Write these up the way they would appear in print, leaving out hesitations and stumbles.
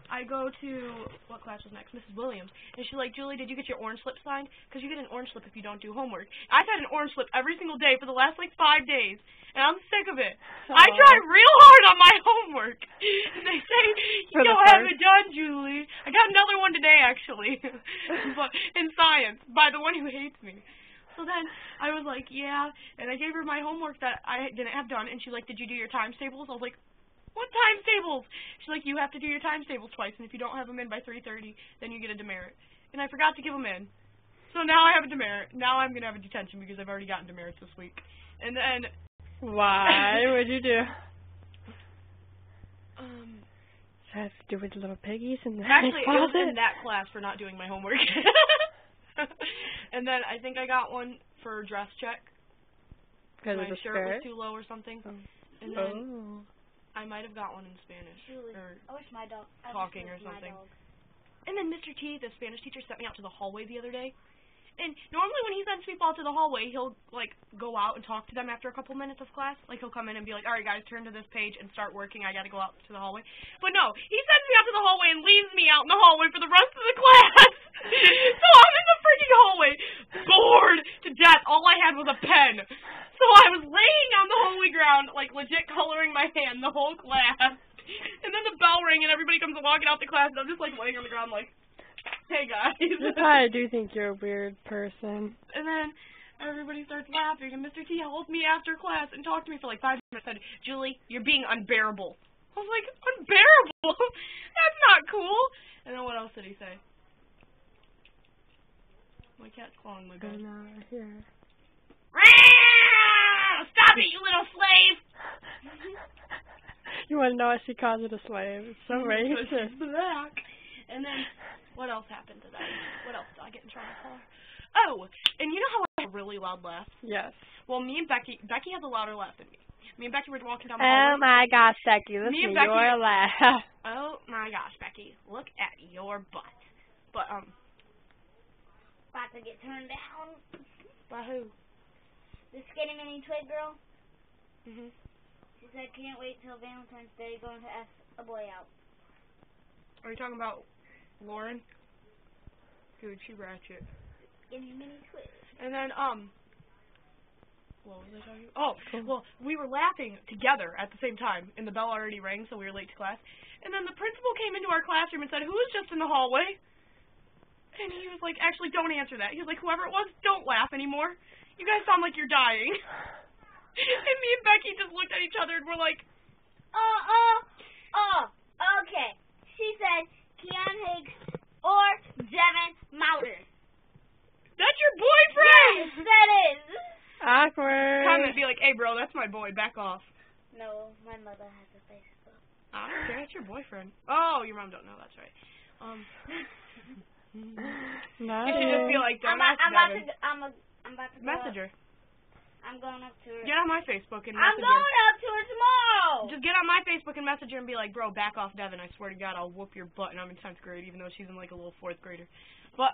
I go to, what class was next? Mrs. Williams. And she's like, Julie, did you get your orange slip signed? Because you get an orange slip if you don't do homework. I've had an orange slip every single day for the last, 5 days. And I'm sick of it. I tried real hard on my homework. They say, you don't have it done, Julie. I got another one today, actually. But in science, by the one who hates me. So then I was like, yeah. And I gave her my homework that I didn't have done. And she's like, did you do your times tables? I was like, what times tables? She's like, you have to do your times tables twice, and if you don't have them in by 3:30, then you get a demerit. And I forgot to give them in. So now I have a demerit. Now I'm going to have a detention because I've already gotten demerits this week. And then... Why? What'd you do? Has to do with little piggies in the actually, closet? It was in that class for not doing my homework. And then I think I got one for dress check. Because my shirt was too low or something. Oh. And then... I might have got one in Spanish. Julie, or I wish my dog. Talking or something. And then Mr. T, the Spanish teacher, sent me out to the hallway the other day. And normally when he sends people out to the hallway, he'll, go out and talk to them after a couple minutes of class. Like, he'll come in and be like, all right, guys, turn to this page and start working. I got to go out to the hallway. But no, he sends me out to the hallway and leaves me out in the hallway for the rest of the class. So I'm in the freaking hallway, bored to death. All I had was a pen. So I was laying on the holy ground, legit coloring my hand the whole class. And then the bell rang and everybody comes walking out the class and I'm just, laying on the ground hey, guys. I do think you're a weird person. And then everybody starts laughing, and Mr. T held me after class and talked to me for 5 minutes and said, Julie, you're being unbearable. I was like, unbearable? That's not cool. And then what else did he say? My cat's clawing my bed. Here. Stop it, you little slave! You want to know why she calls it a slave? It's so racist. She's black. And then, what else happened to that? What else did I get in trouble for? Oh, and you know how I have a really loud laugh? Yes. Well, me and Becky has a louder laugh than me. Me and Becky were walking down the hallway. Oh my gosh, Becky, listen to your laugh. Oh my gosh, Becky, look at your butt. But, about to get turned down. By who? The skinny mini twig girl. Mhm. She said, can't wait till Valentine's Day going to ask a boy out. Are you talking about Lauren? Dude, she ratchet. Skinny mini twig. And then, what was I talking about? Oh, well, we were laughing together at the same time, and the bell already rang, so we were late to class. And then the principal came into our classroom and said, who was just in the hallway? And he was like, actually, don't answer that. He was like, whoever it was, don't laugh anymore. You guys sound like you're dying. And me and Becky just looked at each other and we're like, okay. She said Keon Higgs or Devin Mauter. that's your boyfriend! Yes, that is. Awkward. Come and be like, hey, bro, that's my boy. Back off. No, my mother has a Facebook. I don't care. It's your boyfriend. Oh, your mom don't know. That's right. No. You should just be like, don't ask Devin. I'm about to Message her. I'm going up to her. Get on my Facebook and I'm message her. going up to her tomorrow. Just get on my Facebook and message her and be like, bro, back off Devin. I swear to God, I'll whoop your butt. And I'm in 10th grade, even though she's in a little 4th grader. But,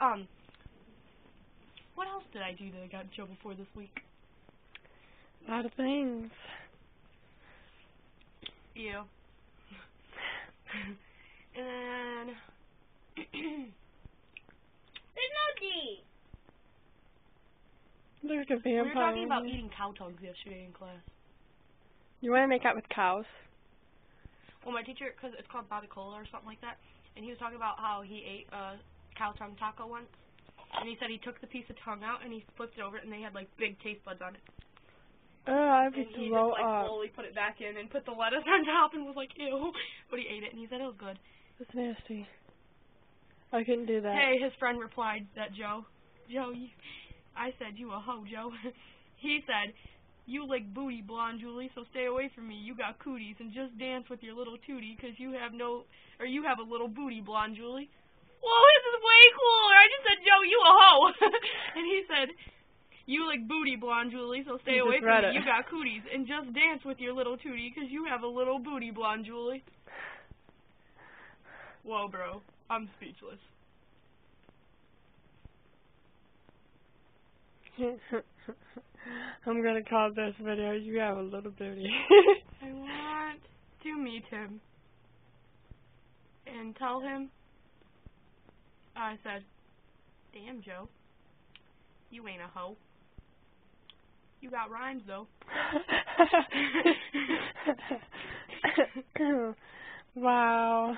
what else did I do that I got in trouble for this week? A lot of things. Ew. And then... There's no D. There's a We vampire. were talking about eating cow tongues yesterday in class. You want to make out with cows? Well, my teacher, because it's called Babicola or something like that, and he was talking about how he ate a cow tongue taco once, and he said he took the piece of tongue out and he flipped it over and they had big taste buds on it. I'd be And he throw just up. slowly put it back in and put the lettuce on top and was like, ew. But he ate it and he said it was good. That's nasty. I couldn't do that. Hey, his friend replied that Joe, I said, you a hoe, Joe. He said, you lick booty, blonde Julie, so stay away from me. You got cooties, and just dance with your little tootie, because you have a little booty, blonde Julie. Whoa, this is way cooler. I just said, Joe, you a hoe. And he said, you lick booty, blonde Julie, so stay away from me. You got cooties, and just dance with your little tootie, because you have a little booty, blonde Julie. Whoa, bro. I'm speechless. I'm going to call this video, you have a little booty. I want to meet him and and tell him I said, damn, Joe, you ain't a hoe. You got rhymes, though. Wow.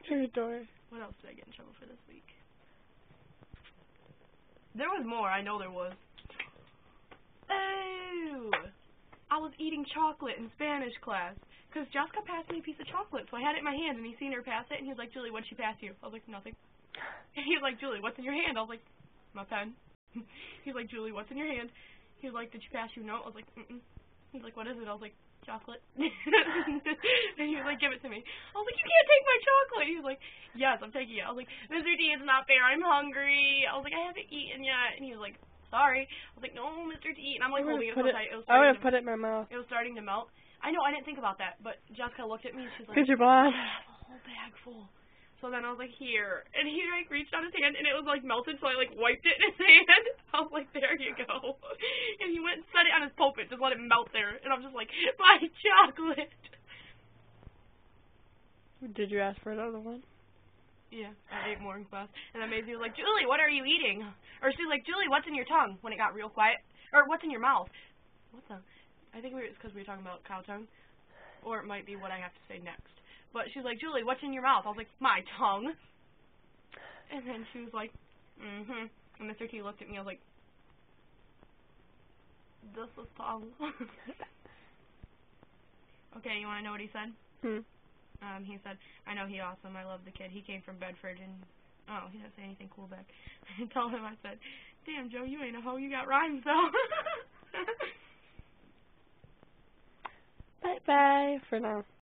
True story. What else did I get in trouble for this week? There was more. I know there was. Oh! I was eating chocolate in Spanish class. Because Jessica passed me a piece of chocolate, so I had it in my hand, and he seen her pass it, and he was like, Julie, what'd she pass you? I was like, nothing. And he was like, Julie, what's in your hand? I was like, my pen. He was like, Julie, what's in your hand? He was like, did she pass you a note? I was like, mm-mm. He was like, what is it? I was like, chocolate. And he was like, give it to me. I was like, you can't take my chocolate. He was like, yes, I'm taking it. I was like, Mr. D, it's not fair. I'm hungry. I was like, I haven't eaten yet. And he was like, sorry. I was like, no, Mr. D. And I'm like holding it so tight. I would have put it in my mouth. It was starting to melt. I know, I didn't think about that, but Jessica looked at me and she's like, because you're blind. I have a whole bag full. So then I was like, here. And he like reached out his hand and it was like melted, so I like wiped it in his hand. I was like, there you go. And he went and set it on his pulpit, just let it melt there. And I'm just like, my chocolate. Did you ask for another one? Yeah, I ate more in class. And then Maisie was like, Julie, what are you eating? Or she was like, Julie, what's in your tongue? When it got real quiet. Or what's in your mouth? What the? I think it's because we were talking about cow tongue. Or it might be what I have to say next. But she was like, Julie, what's in your mouth? I was like, my tongue. And then she was like, mm-hmm. And Mr. T looked at me. I was like, this is tongue. Okay, you want to know what he said? He said, I know he awesome. I love the kid. He came from Bedford and, oh, he didn't say anything cool back. I told him, I said, damn, Joe, you ain't a hoe. You got rhymes, though. Bye-bye for now.